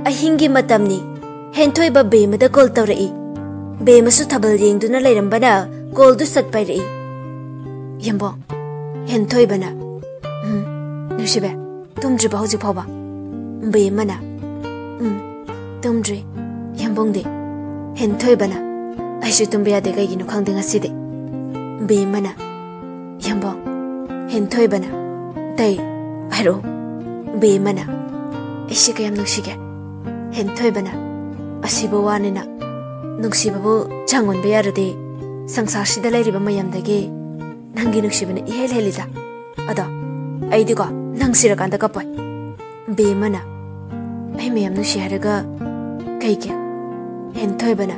अहिंगी मतमनी हेंथोइबा बेमदा call तौरई बेमसु Thabal येंगदुना लेरंबना call दु सट पाइरई यंबो हेंथोइबना नुसिबे तुमद्रिबा हौजि फावबा बेमना तुमद्रि यंबोंदे हेंथोइबना आइसु तुमबे यादे कइगिनु खंदे ngasiदे बेमना यंबो हेंथोइबना तै हारो बेमना ऐसे कयम नुसिगे हेंथोइबना असिबो वानिना नुक्सिबबो चांगोनबे यारदे संसारसिदा लैरिबा मयमदगे नंगी नुक्सिबना इहेल हेलिदा अदा आइदिको नंगसिरकांदा कपय बेमना आई मयम नुसि हारगा कइके हेंथोइबना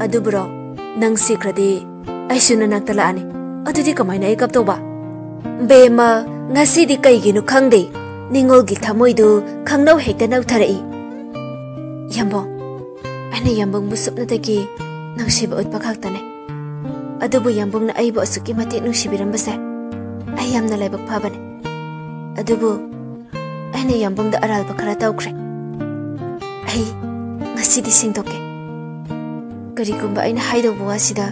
अदुब्रो नंगसिख्रदे आइसुना नक्तलानि अदुदि कमाइना आई कपतोबा बेमा ngasiदी कइगिनु खंगदे निंगोलगी थमोइदु खंगनौ हेक्ता नौथरई यंबो अने यंबंग बुसुपनदगी नंगसिब उत्पा खाक्तने अदुबु यंबंगना आइबो असुकी मते नुसिबिरंबसे आई यामना लाइबक फाबने अदुबु अने यंबंगदा अरालबा खरा तौख्रे आई ngasiदी सिंगतोके करिगुंबा आइना हाइदोबो वासिदा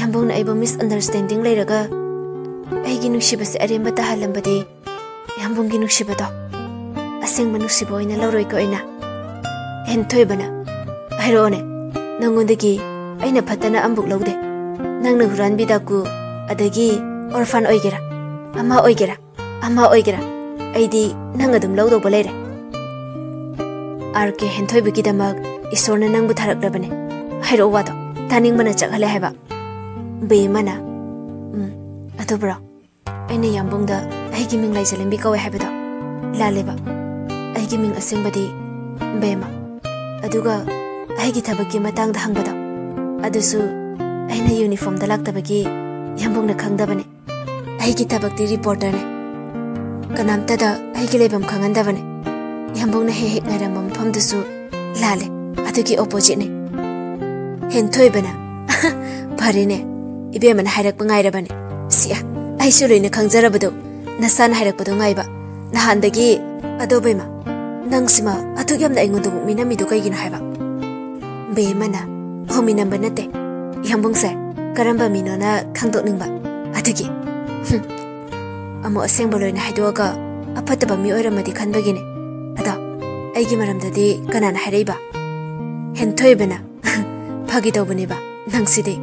यंबंगना आइबो मिसअंडरस्टैंडिंग लैरगा आइगी नुसिबसे अरेंबा ताहलंबदे यंबंगी नुसिबदो असेंग मनुसिबो ओइना लौरोइको ओइना हेंथोइबना हाइरोने नंगोंदगी आइना फतना अम्बुक लौदे नंगना हुरानबिदाकु अदगी ऑर्फन ओइगेरा अमा ओइगेरा आइदी नंग अदुम लौदोबो लेरे आरके हेंथोइबगिदमक ईश्वरना नंगबु थारकलबने हाइरो वादो तानिंगमना चखले हाइबा बेमना अदुब्रा आइना यंबंगदा आइगी मिंग लाइजलेंबि कवे हाइबदो लालेबा आइगी मिंग असेंबदी बेमा अदुगा आइगी थबकी मतंग हंगबदो अदुसु आइना यूनिफॉर्म दा लाक्तबगी यंबंगना खंगदबने आइगी थबकती रिपोर्टर ने कनामतदा आइगी लेबम खंगंदबने यंबंगना हे हेक नरम मफमदुसु लाले अदुगी ऑपोजिट ने हेंथोइबना फरेने इबेमन हाइरकप ngairabane सिया आइसु लोइना खंगजरबदो नसान हाइरकपदो ngaइबा नहानदगी अदोबेमा नंगसिमा अथुग्यामना आइंगोंदो मिनामिदो कइगिन हाइबा बेमना होमिनंबा नते यंबंगसे करंबा मिनोना खंगदोकनिंबा अथुगी अमो असेंबा लोइना हाइदोगा अफतबा मि ओइरमदि खनबगिने अदा आइगी मरमददि कनाना हाइरैबा हेंथोइबना फागी तौबनेबा नंगसिदे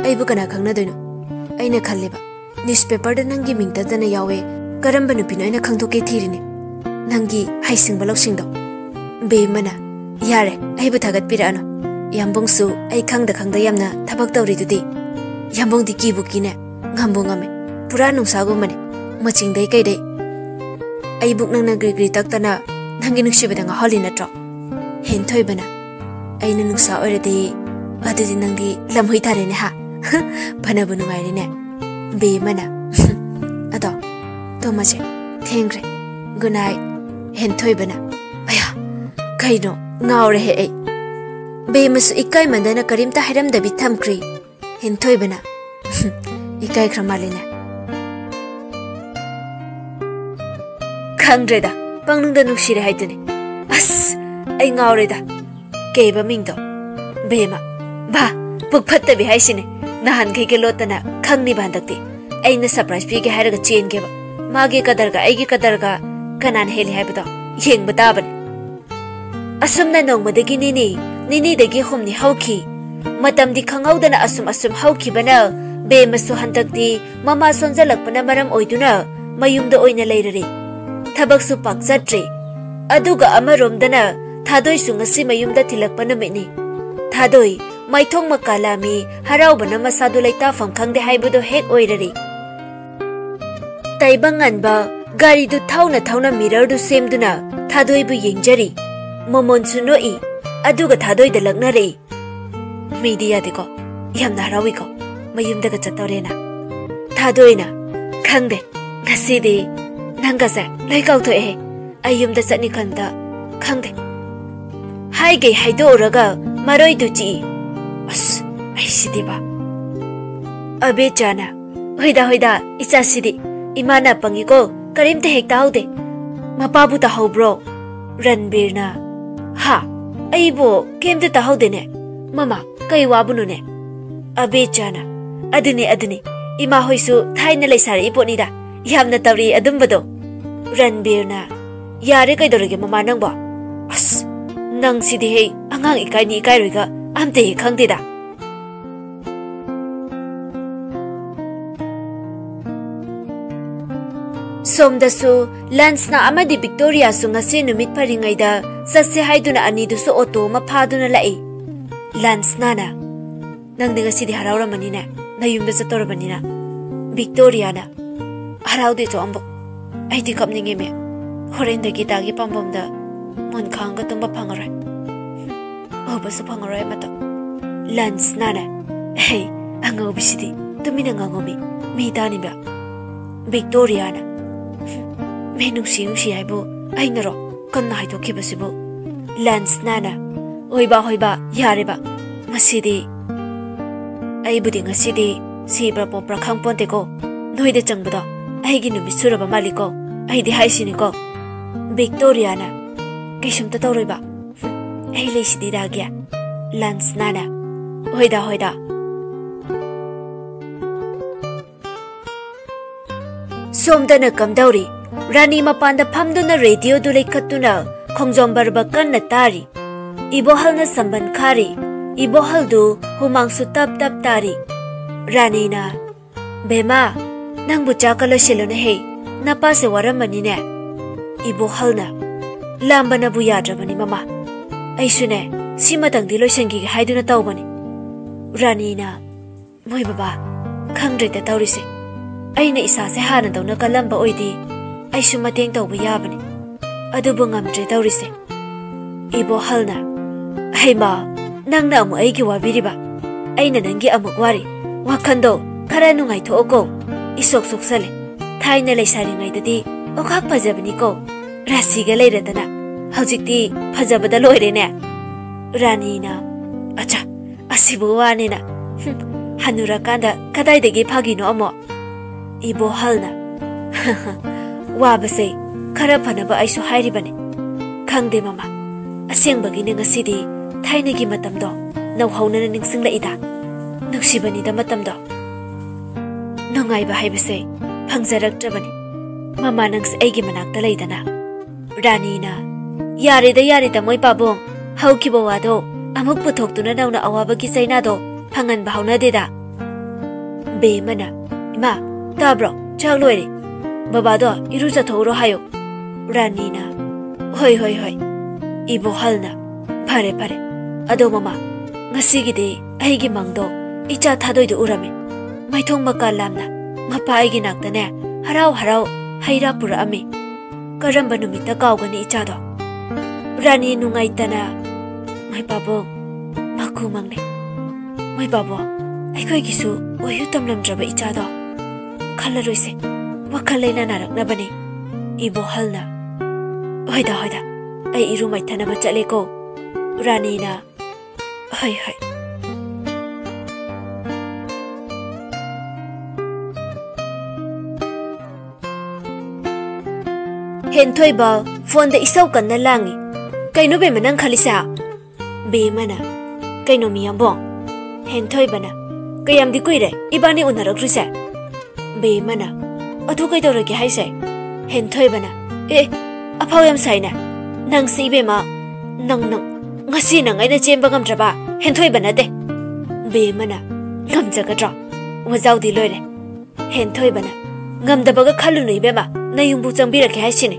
आइबु कना खंगनदोइनो आइना खल्लेबा न्यूज़पेपर दा नंगी मिंगतदना यावे करंबा नुपिनो आइना खंगदोके थीरिने नंगी हाइसिंगबा लौसिंगदो बेमना यारे आइबु थागत पिरानो यंबंगसु आइ खंगदा खंगदा यामना थबक तौरिदुदि यंबंगदि किबुकिने ngambungame pura nungsago mane machingdai kaidai ai buk nang nagri taktana nangi nuksibada nga holi natro henthoi aina nungsa oiradi adudi nangdi lamhoi thare ne ha phana bu nungai ne be mana ado to maje thengre good night henthoi aya kaino ngaure he ai be masu ikai mandana karimta hiram da bi thamkri henthoi ikai khramalina khangre da pangnung da nuksire haidune as ai ngaure da keiba mingdo bema ba puk phatta bi haisine nahan kai ke lotana khangni bandakti aina surprise pi ke hairaga chen ke ba mage kadar ga ai ge kadar ga kanan heli haibado yeng bata ban asumna nongma dagi nini dagi humni hauki matam di khangaudana asum hauki bana be masu handakti mama sonjalakpana maram oiduna mayumda oina leirare thabak su pak chatre aduga amaromdana thadoi sungasi mayumda thilakpana meni thadoi maithong makalami haraubana masadu laita famkhangde haibudo hek oirare taibangan ba gari du thauna mirror du semduna thadoi bu yengjari momon su no I aduga thadoi da lagna re media de ko yamna rawi ko mayum daga chatore na thadoi na khangde ngasi de nanga sa lai kau to e ayum da chani khanda khangde hai ge hai do raga maroi du chi as ai sidi ba abe chana hoida icha sidi imana pangi ko karim te hek tau de mapa bu ta ho bro Ranbir na ha aibo kem te ta ho de ne mama kai wa bu no ne abe chana adune ima hoisu thaina leisari iponi da yamna tawri adum bado Ranbir na yare kai dorege mama nang ba as nang sidi he angang ikai ni ikai roiga amte he khangde da somdasu lance na amadi Victoria su ngasi numit paringai da sase haiduna ani du so auto ma phaduna lai lance na nang de ngasi di harawra mani na nayum da sator bani na Victoria na haraw de jombo ai di kapning me horen da gi dagi pambom da mon khang ga tumba phangarai obasu phangarai mata lance na hey ango bisidi tumina ngangomi mi dani ba Victoria na Menung si ai bu ai naro kan nai to ki basibu lance nana hoiba yare ba masidi ai budi ngasidi si bra popra khang ponte ko noi de changbada ai gi numi suraba maliko ai di haisini ko Victoria na kisum ta toroi ba ai le sidi da gya lance nana hoida somdana kamdauri Rani mapanda phamduna radio du lekhatuna khongjombar bakan na tari ibohal na samban khari ibohal du humang su tap tari Rani na bema nang bu chakala selona he napa se waramani ne ibohal na lambana bu yadrabani mama aisune sima tangdi loisangi haiduna tawbani Rani na moi baba khangre ta tawrise aina isa se hana dawna kalamba oidi ai su mateng tawba yabani adubu ngamdre tawrise ibo halna ai ma nangna amu aigi wabiriba aina nangi amuk wari wakhando khara nungai thooko isok sok sale thaina leisari ngai dadi okhak phajabani ko rasi ga leiradana haujikti phajabada loire ne Rani na acha asibu wani na hanura kanda kadai degi phagino amo ibo halna wabase khara phanaba aisu hairibani khangde mama asengbagi ne ngasidi thaina gi matamdo nau hauna ningsing laida nuksibani da matamdo nongai ba haibase phangjarak trabani mama nangs aigi manak ta leidana Rani na yare da moi pabong haukibo wado amuk puthok nauna awaba gi saina do phangan bahawna de da be mana ima tabro chak loire baba do iruja thoro hayo Rani na hoi ibo halna pare ado mama ngasi gi de aigi mangdo icha thadoi do urame maithong maka lamna mapa aigi nakta ne harau haira pura ame karamba numita kawgani icha do Rani nungai tana mai babo maku mangne mai babo ai koi gisu oyu tamlam draba icha do khala roise wakalaina narak na bane ibo halna hoida ai iru mai thana ba chale ko Rani na hai hen thoi ba phone da isau kan na langi kaino be manang khalisa be mana kaino mi ambong hen thoi bana kayam di koire ibani unarak risa be mana atu kai dor ki haise hen thoi bana aphau yam saina nang si be ma nang ngasi nang aina chemba ngam traba hen thoi bana de be mana ngam jaga tra wazau di loire hen thoi bana ngam da baga khalu nei be ma nayumbu changbi rakhe haisine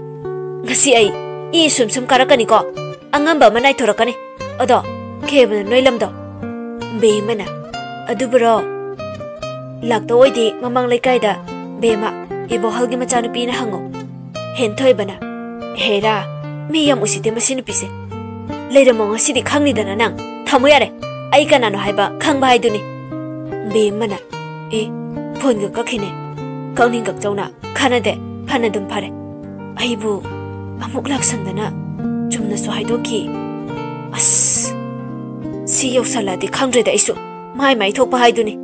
ngasi ai I sum karakani ko angamba manai thorakani odo khebna noilam do be mana adu bro lakto oidi mamang laikai da be ma ibo halgi machanu pina hango hen thoi bana hera mi yam usite masinu pise लेरमो ngasi di khangni dana nang thamu yare ai kana no haiba khangba haiduni be mana e phone ga kakhine kauning gak chauna khana de phana dum phare ai bu amuk laksan dana chumna so haidoki as si yosala di khangre da isu mai mai thok pa haiduni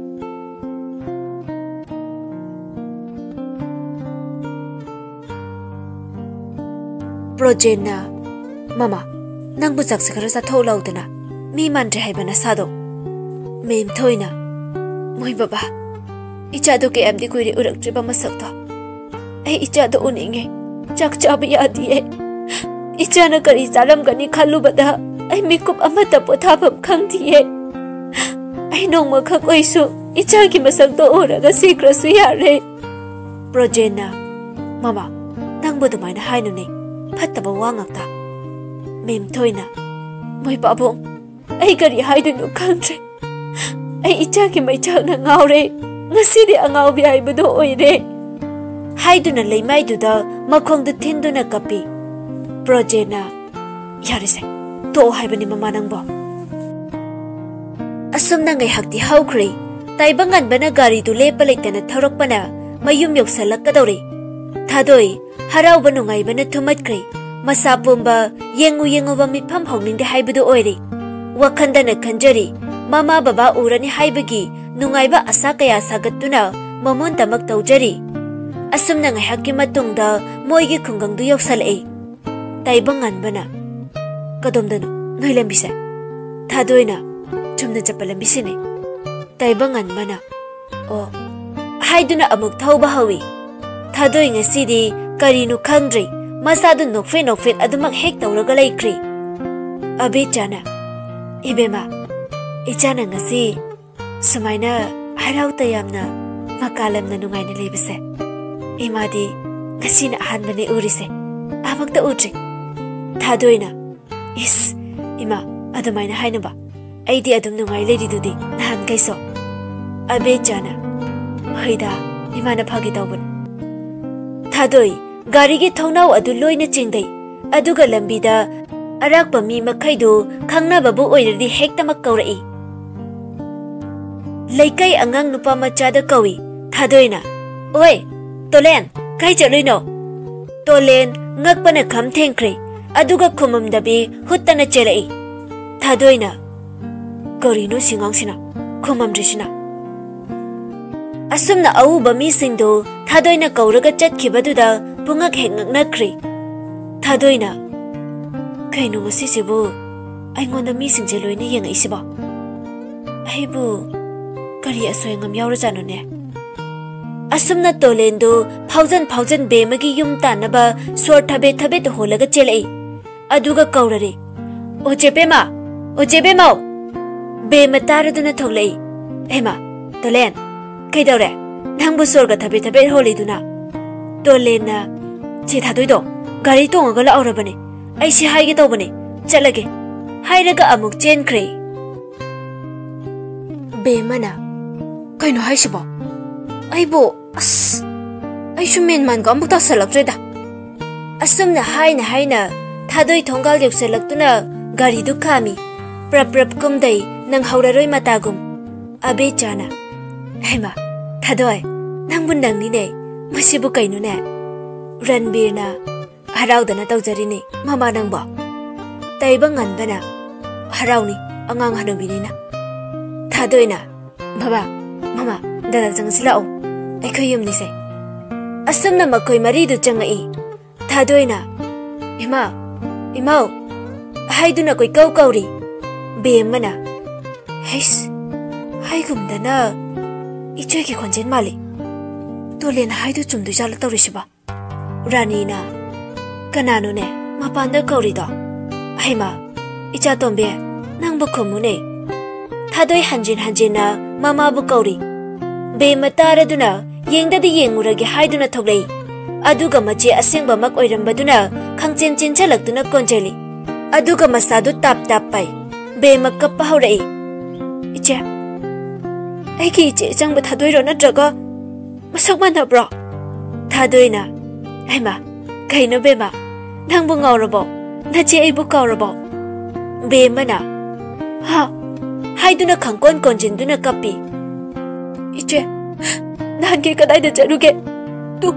projena mama nang bu jak sakara sa thau laudana mi man re haibana sado mem thoina moi baba icha do ke amdi kuiri urak triba masak to ai icha do uninge chak chab ya diye icha na kari salam gani khalu bada ai mikup amata potha pham khang diye ai nong ma khak oisu icha ki masak to oraga sikra su ya re projena mama nang bu dumai na hainu ne phattaba wangakta mem thoina moi babong ai kari haidunu khangtre ai icha ki mai chak na ngawre ngasi di angau bi ai bado oire haiduna leimai du da makhong du thinduna kapi projena yarise to haibani mama nangbo asumna ngai hakti haukhri taibangan bana gari du lepa leitana thorokpana mayum yoksalak kadori thadoi harau banu ngai bana thumatkri masa pumba yengu ba mitham hongning de haibadu oire wakhanda khanjari mama baba urani haibagi nungaiba asa kaya sagatuna mamon tamak taujari asumna ngai hakki matungda moigi khungang du yoksalai taibangan bana kadomdano noilambisa thadoina chumna chapalambisine taibangan bana o haiduna amuk thauba hawi thadoi ngasidi karinu khangdri masadu nokfe adumak hek tawraga laikri abe chana ibema ichana ngasi sumaina harau tayamna makalamna nungaina lebise imadi ngasina ahanbane urise amakta utri thadoina is ima adumaina hainaba aidi adum nungai ledidudi nahan kaiso abe chana hoida imana phagi tawbun thadoi gari gi thonau adu loina chingdai aduga lambida arakpa mi makhaidu khangna babu oiradi hektamak kaurai laikai angang nupa macha da kawi thadoina oi tolen kai chaluino tolen ngakpana kham thengkre aduga khumam dabi huttana chelai thadoina korino singang sina khumam risina asumna au bami singdo thadoina kauraga chatkibaduda pungak hengak nakri thadoina kainu ngasisibu aingonda mi singje loina yenga isiba aibu kari asoyangam yaura janone asumna tolendo phaujan bemagi yum tanaba sor thabe to holaga chelai aduga kaurare ojebema bema taraduna thoglai ema tolen kaidore nangbu sorga thabe holiduna tolena che thadoido gari tonga la aurabane ai si haige tawbane chalage hairaga amuk chenkre bemana kaino haisibo aibo as ai shumen man ga amuk ta salaktreda asumna haina thadoi thongal yokselakuna gari du khami prap kumdai nang hauraroi matagum abe chana hema thadoi nangbun nangni ne masibu kaino ne ranbirna haraudana tawjarini mama nangbo taibangan bana harauni angang hanubinina thadoina baba mama dada jangsilao aikhoyum ni se asumna makoi maridu changai thadoina imau haiduna koi kauri bemana heis haigumdana ichoi ki khonjen mali tolen haidu chumdu jala tawrisiba ranina kanano ne mapanda kauri do haima icha tombe nangbu khumune thadoi hanjin na mama bu kauri be mataraduna yengdadi yenguragi haiduna thoglei aduga mache asengba mak oirambaduna khangchen chalakduna konjeli aduga masadu tap pai be makappa haurai icha aiki iche changba thadoi ro natraga masak manabro thadoina haima kaino bema nangbu ngawrabo nache aibu kawrabo Bemana ha haiduna khangkon konjinduna kapi iche nan ke kadai da charuge tu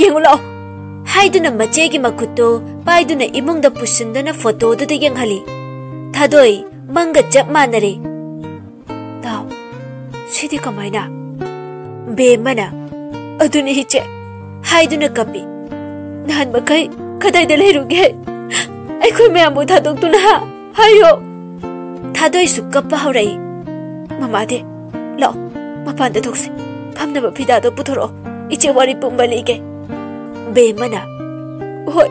yengula haiduna machegi makuto paiduna imungda pusindana photo du de yenghali thadoi manga chap manare taw sidi kamaina Bemana aduni hiche haiduna kapi nan makai kadai da leruge ai khoi me amu thadok tu na hayo thadoi su kappa haurai mama de lo mapan da thokse phamna ba phida do puthoro iche wari pumbali ge Bemana hoi